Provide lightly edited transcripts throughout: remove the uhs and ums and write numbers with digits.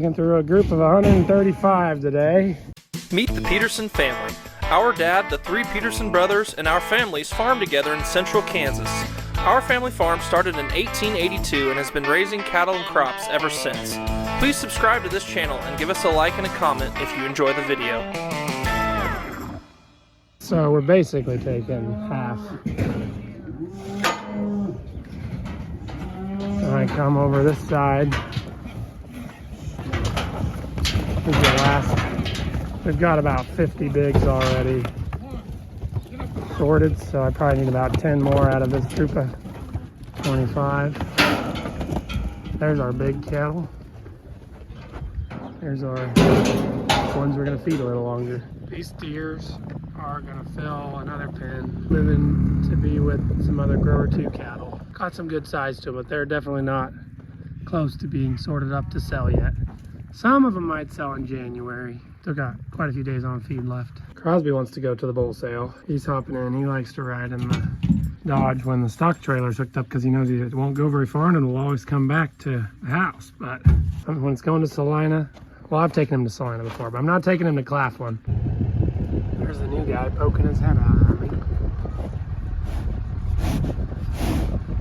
Looking through a group of 135 today. Meet the Peterson family. Our dad, the three Peterson brothers, and our families farm together in central Kansas. Our family farm started in 1882 and has been raising cattle and crops ever since. Please subscribe to this channel and give us a like and a comment if you enjoy the video. So we're basically taking half. So I come over this side. This is the last. We've got about 50 bigs already sorted, so I probably need about 10 more out of this group of 25. There's our big cattle. There's our ones we're gonna feed a little longer. These steers are gonna fill another pen, living to be with some other grower 2 cattle. Got some good size to them, but they're definitely not close to being sorted up to sell yet. Some of them might sell in January. Still got quite a few days on feed left. Crosby wants to go to the bull sale. He's hopping in. He likes to ride in the Dodge when the stock trailer's hooked up because he knows he won't go very far and it'll always come back to the house. But when it's going to Salina, well, I've taken him to Salina before, but I'm not taking him to Claflin. There's the new guy poking his head out at me.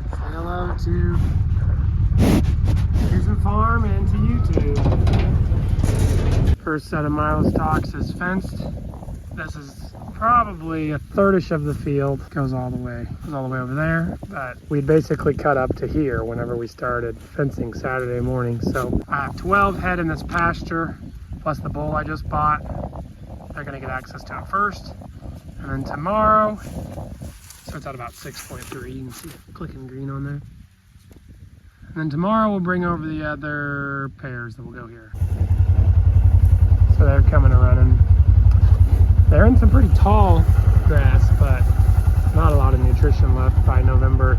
Say hello to Peterson Farm and to YouTube. First set of milo stalks is fenced. This is probably a thirdish of the field. Goes all the way over there. But we basically cut up to here whenever we started fencing Saturday morning. So I have 12 head in this pasture, plus the bull I just bought. They're gonna get access to it first. And then tomorrow, so it's at about 6.3. You can see clicking green on there. And then tomorrow we'll bring over the other pairs that will go here. So they're coming and running. They're in some pretty tall grass, but not a lot of nutrition left by November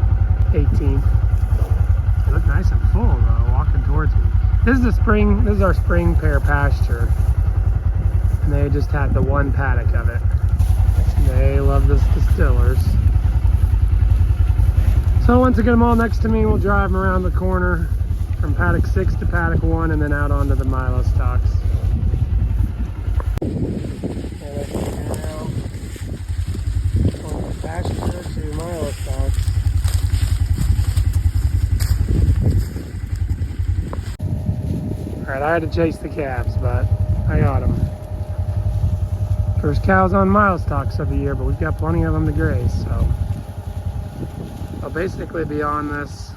18th. They look nice and full though, walking towards me. This is our spring pair pasture. And they just had the one paddock of it. They love this distillers. So once I get them all next to me, we'll drive them around the corner from paddock 6 to paddock 1 and then out onto the milo stalks. Pasture to milo stalks. Alright, I had to chase the calves, but I got them. First cows on milo stalks of the year, but we've got plenty of them to graze, so I'll basically be on this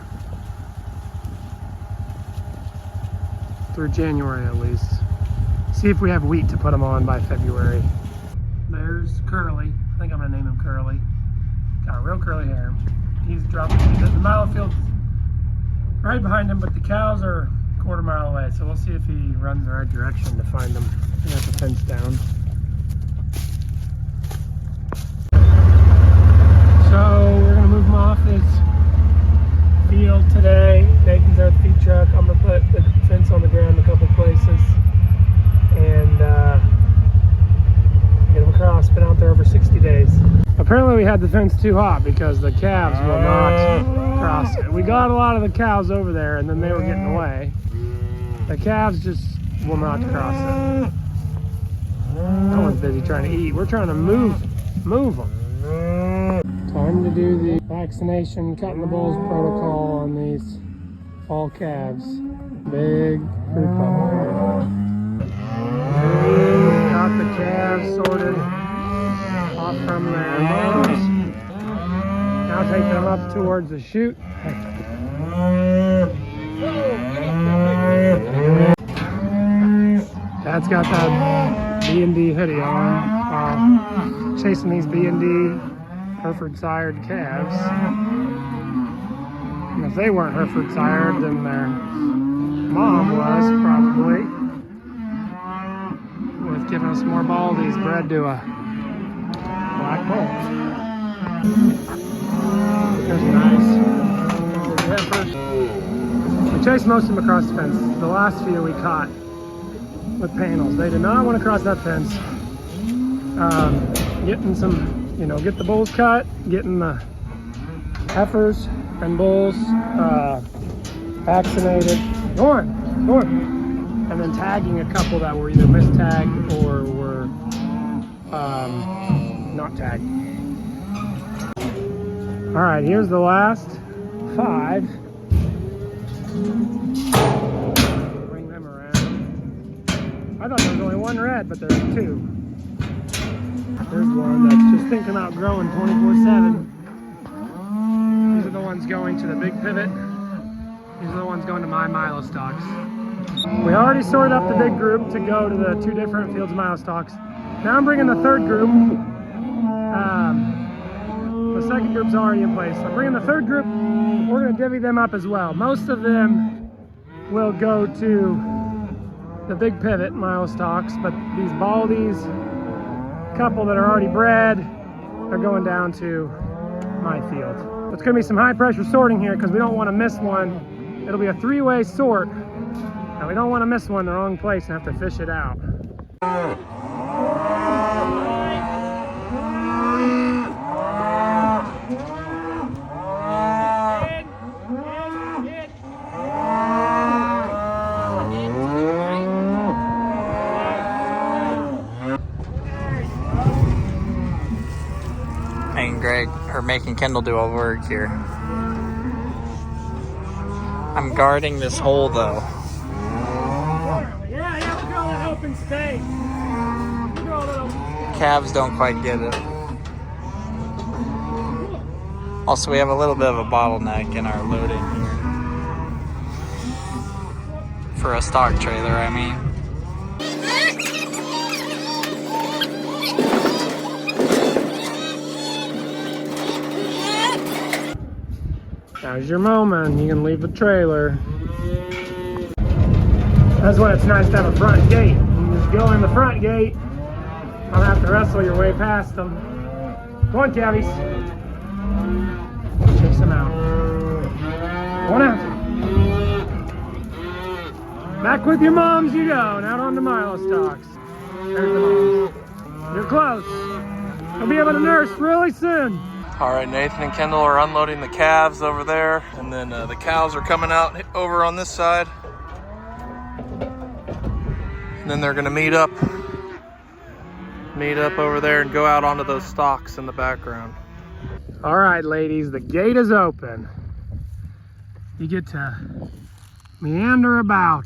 through January at least. See if we have wheat to put them on by February. There's Curly. I think I'm gonna name him Curly. Got real curly hair. He's dropping. The milo field's right behind him, but the cows are a quarter mile away. So we'll see if he runs the right direction to find them. He has the fence down. So we're gonna move him off this field today. Nathan's at the feed truck. I'm gonna put the fence on the ground a couple places and get them across. Been out there over 60 days. Apparently we had the fence too hot because the calves will not cross it. We got a lot of the cows over there and then they were getting away. The calves just will not cross it. No one's busy trying to eat. We're trying to move them. Time to do the vaccination, cutting the bulls protocol on these fall calves. Big fruit bubble. Got the calves sorted off from their moms. Now take them up towards the chute. Dad's got that B&D hoodie on while chasing these B&D Hereford sired calves. And if they weren't Hereford sired, then their mom was probably. With giving us more baldies bred to a black bull. There's nice. We chased most of them across the fence. The last few we caught with panels. They did not want to cross that fence. Getting some, get the bulls cut, getting the heifers and bulls vaccinated. Go on. and then tagging a couple that were either mistagged or were not tagged. All right, here's the last 5. Bring them around. I thought there was only 1 red, but there's 2. There's one that's just thinking about growing 24/7. These are the ones going to the big pivot. These are the ones going to my milo stalks. We already sorted up the big group to go to the 2 different fields of milo stalks. Now I'm bringing the 3rd group. The 2nd group's already in place. I'm bringing the 3rd group. We're going to divvy them up as well. Most of them will go to the big pivot milo stalks, but these baldies, couple that are already bred, are going down to my field. It's going to be some high pressure sorting here because we don't want to miss one. It'll be a 3-way sort, and we don't want to miss one in the wrong place and have to fish it out. Greg, or making Kendall do all the work here. I'm guarding this hole though. Yeah, look at all that open space. Look at all that open. Calves don't quite get it. Also, we have a little bit of a bottleneck in our loading here. For a stock trailer, I mean. Now's your moment. You can leave the trailer. That's why it's nice to have a front gate. You just go in the front gate. Don't have to wrestle your way past them. Go on, calvies. Chase them out. One out. Back with your moms you go. And out on the milo stalks. There's the moms. You're close. You'll be able to nurse really soon. All right, Nathan and Kendall are unloading the calves over there, and then the cows are coming out over on this side. And then they're gonna meet up over there and go out onto those stalks in the background. All right, ladies, the gate is open. You get to meander about.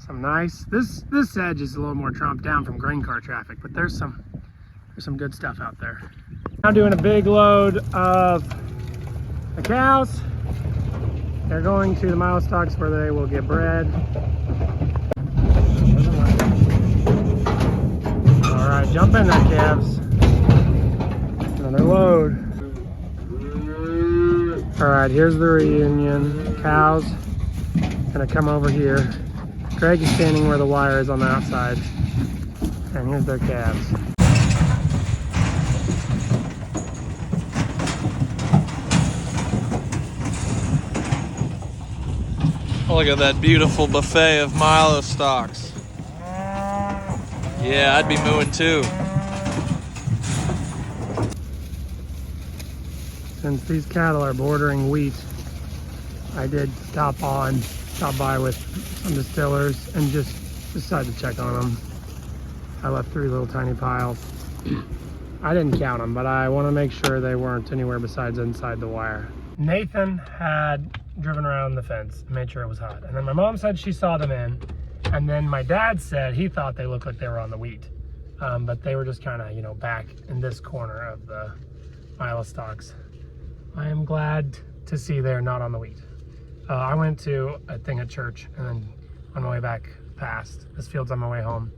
Some nice, this edge is a little more trumped down from grain car traffic, but there's some good stuff out there. Now doing a big load of the cows. They're going to the milo stalks where they will get bred. All right, jump in there, calves. Another load. All right, here's the reunion. Cows gonna come over here. Greg is standing where the wire is on the outside. And here's their calves. Look at that beautiful buffet of milo stalks. Yeah, I'd be mooing too. Since these cattle are bordering wheat, I did stop by with some distillers and just decided to check on them. I left 3 little tiny piles. I didn't count them, but I want to make sure they weren't anywhere besides inside the wire. Nathan had driven around the fence and made sure it was hot. And then my mom said she saw them in. And then my dad said he thought they looked like they were on the wheat. But they were just kind of, back in this corner of the milo stalks. I am glad to see they're not on the wheat. I went to a thing at church, and then on my way back past, this field's on my way home,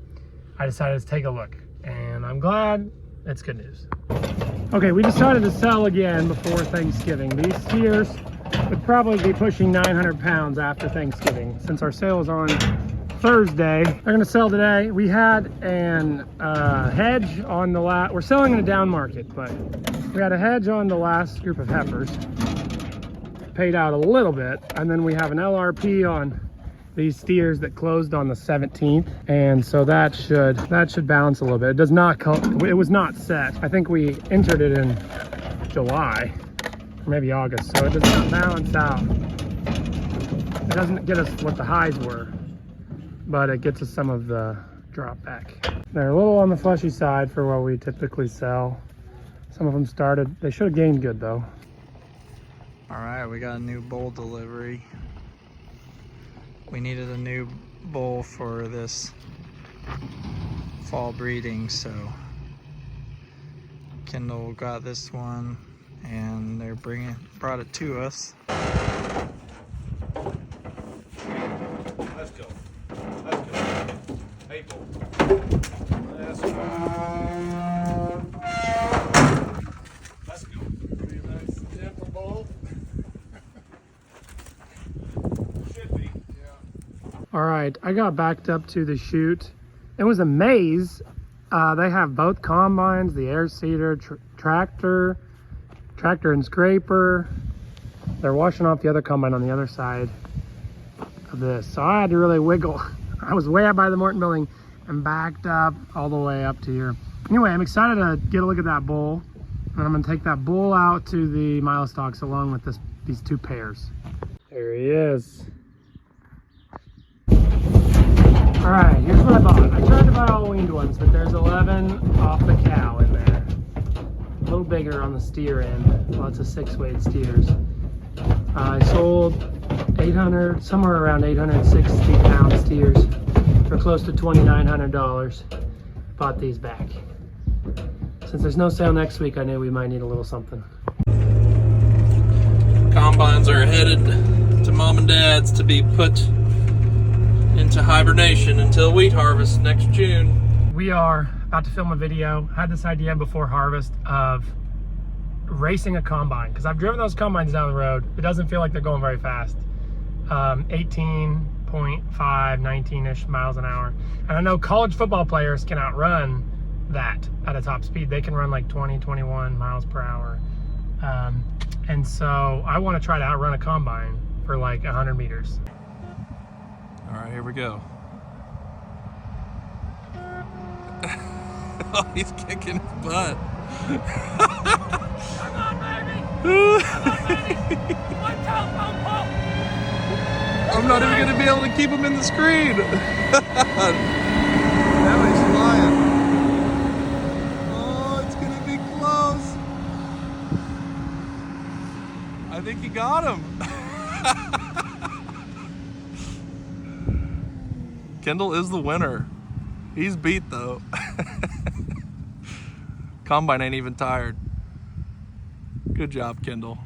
I decided to take a look. And I'm glad. It's good news. Okay, we decided to sell again before Thanksgiving. These steers would probably be pushing 900 pounds after Thanksgiving. Since our sale is on Thursday, they're gonna sell today. We had an hedge on the last, we're selling in a down market, but we had a hedge on the last group of heifers. Paid out a little bit, and then we have an LRP on these steers that closed on the 17th, and so that should balance a little bit. It does not, it was not set. I think we entered it in July, or maybe August, so it does not balance out. It doesn't get us what the highs were. but it gets us some of the drop back. They're a little on the fleshy side for what we typically sell. Some of them started, they should have gained good though. All right, we got a new bull delivery. We needed a new bull for this fall breeding, so Kendall got this one and they're brought it to us. Let's go. Let's go. Hey, bull. Let's go. Let's go. Pretty nice, gentle bull. Should be. Yeah. All right, I got backed up to the chute. It was a maze. They have both combines, the air seeder, tractor and scraper. They're washing off the other combine on the other side of this. So I had to really wiggle. I was way up by the Morton building and backed up all the way up to here. Anyway, I'm excited to get a look at that bull. And I'm gonna take that bull out to the mile stalks along with these two pairs. There he is. All right, here's what I bought. I tried to buy all weaned ones, but there's 11 off the cow in there. A little bigger on the steer end. Lots of 6-weight steers. I sold 800, somewhere around 860 pound steers for close to $2,900. Bought these back. Since there's no sale next week, I knew we might need a little something. Combines are headed to mom and dad's to be put into hibernation until wheat harvest next June. We are about to film a video. I had this idea before harvest of racing a combine, because I've driven those combines down the road. It doesn't feel like they're going very fast. 18.5, 19-ish miles an hour. And I know college football players can outrun that at a top speed. They can run like 20, 21 miles per hour. And so I want to try to outrun a combine for like 100 meters. All right, here we go. Oh, he's kicking his butt. Come on, baby! Come on, baby! One telephone pole! I'm not even gonna be able to keep him in the screen. Now he's flying. Oh, it's gonna be close. I think he got him. Kendall is the winner. He's beat though. Combine ain't even tired. Good job, Kendall.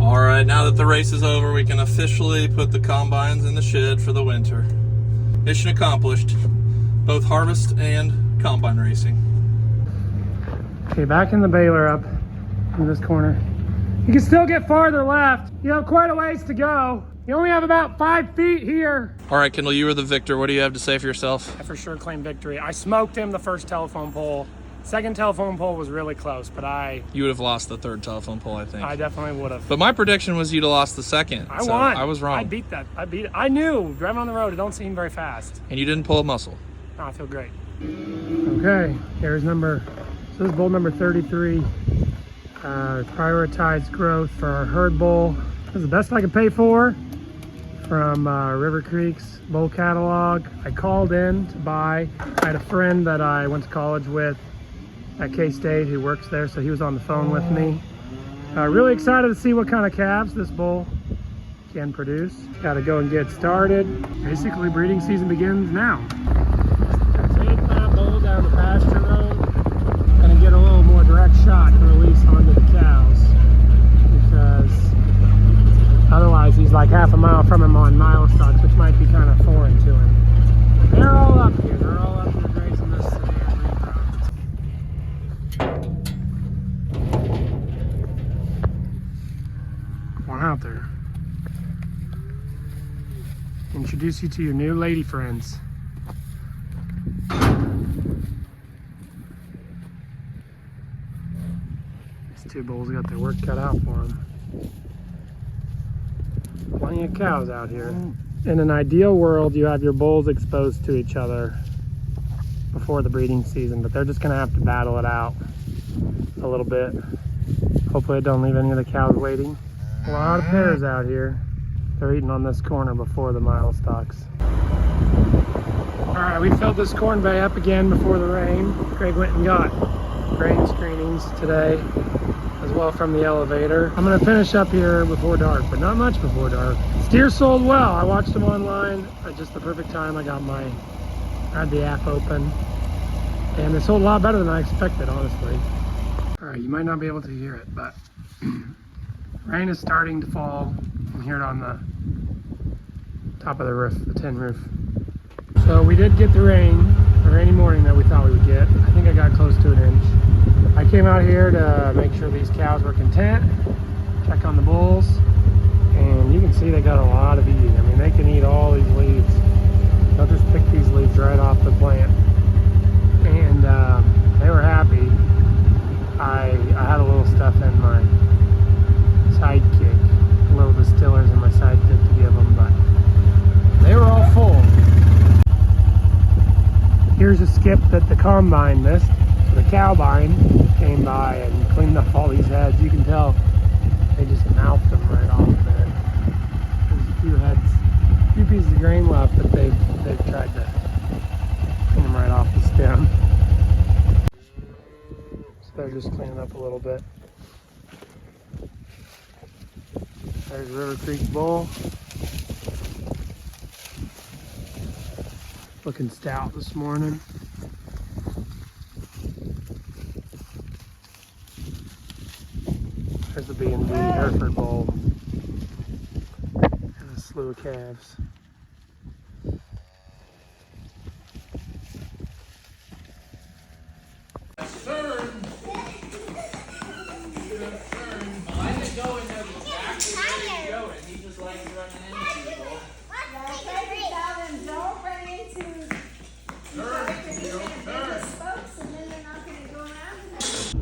All right, now that the race is over, we can officially put the combines in the shed for the winter. Mission accomplished, both harvest and combine racing. Okay, back in the baler up in this corner. You can still get farther left. You have quite a ways to go. You only have about 5 feet here. All right, Kendall, you were the victor. What do you have to say for yourself? I for sure claim victory. I smoked him the first telephone pole. Second telephone pole was really close, but You would have lost the third telephone pole, I think. I definitely would have. But my prediction was you'd have lost the second. I won. I was wrong. I beat that. I beat it. I knew driving on the road, it don't seem very fast. And you didn't pull a muscle. No, I feel great. Okay, here's this is bull number 33. Prioritized growth for our herd bull. This is the best I could pay for from River Creek's bull catalog. I called in to buy. I had a friend that I went to college with at K-State who works there, so he was on the phone with me. Really excited to see what kind of calves this bull can produce. Got to go and get started. Basically, breeding season begins now. Take that bull down the pasture road and get a little more direct shot to release onto the cows, because otherwise he's like half a mile from him on mile stalks, which might be kind of foreign to him. They're all up here. They're all up here grazing this severe breed ground. Come on out there. Introduce you to your new lady friends. These two bulls got their work cut out for them. Plenty of cows out here. In an ideal world, you have your bulls exposed to each other before the breeding season, but they're just gonna have to battle it out a little bit. Hopefully it don't leave any of the cows waiting. A lot of pairs out here. They're eating on this corner before the mile stalks. All right, we filled this corn bay up again before the rain. Greg went and got grain screenings today as well from the elevator. I'm gonna finish up here before dark, but not much before dark. Steer sold well. I watched them online at just the perfect time. I had the app open, and they sold a lot better than I expected, honestly. All right, you might not be able to hear it, but rain is starting to fall. You can hear it on the top of the roof, the tin roof. So we did get the rainy morning that we thought we would get. I think I got close to an inch. I came out here to make sure these cows were content, check on the bulls, and you can see they got a lot of eating. I mean, they can eat all these leaves. They'll just pick these leaves right off the plant. And they were happy. I had a little stuff in my sidekick, little distillers in my sidekick to give them, but they were all full. Here's a skip that the combine missed. So the cowbine came by and cleaned up all these heads. You can tell they just mouthed them right off there. There's a few heads, a few pieces of grain left, but they've tried to clean them right off the stem. So they're just cleaning up a little bit. There's River Creek bull. Looking stout this morning. There's the B&B Hereford bull and a slew of calves.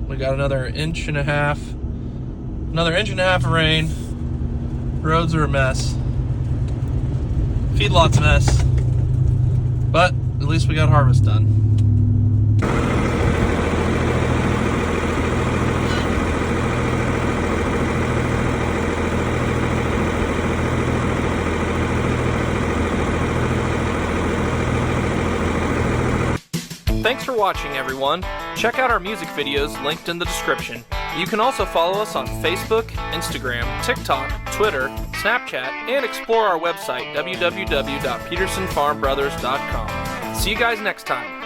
We got another inch and a half of rain. Roads are a mess. Feedlot's a mess. But at least we got harvest done. Thanks for watching, everyone. Check out our music videos linked in the description. You can also follow us on Facebook, Instagram, TikTok, Twitter, Snapchat, and explore our website, www.petersonfarmbrothers.com. See you guys next time.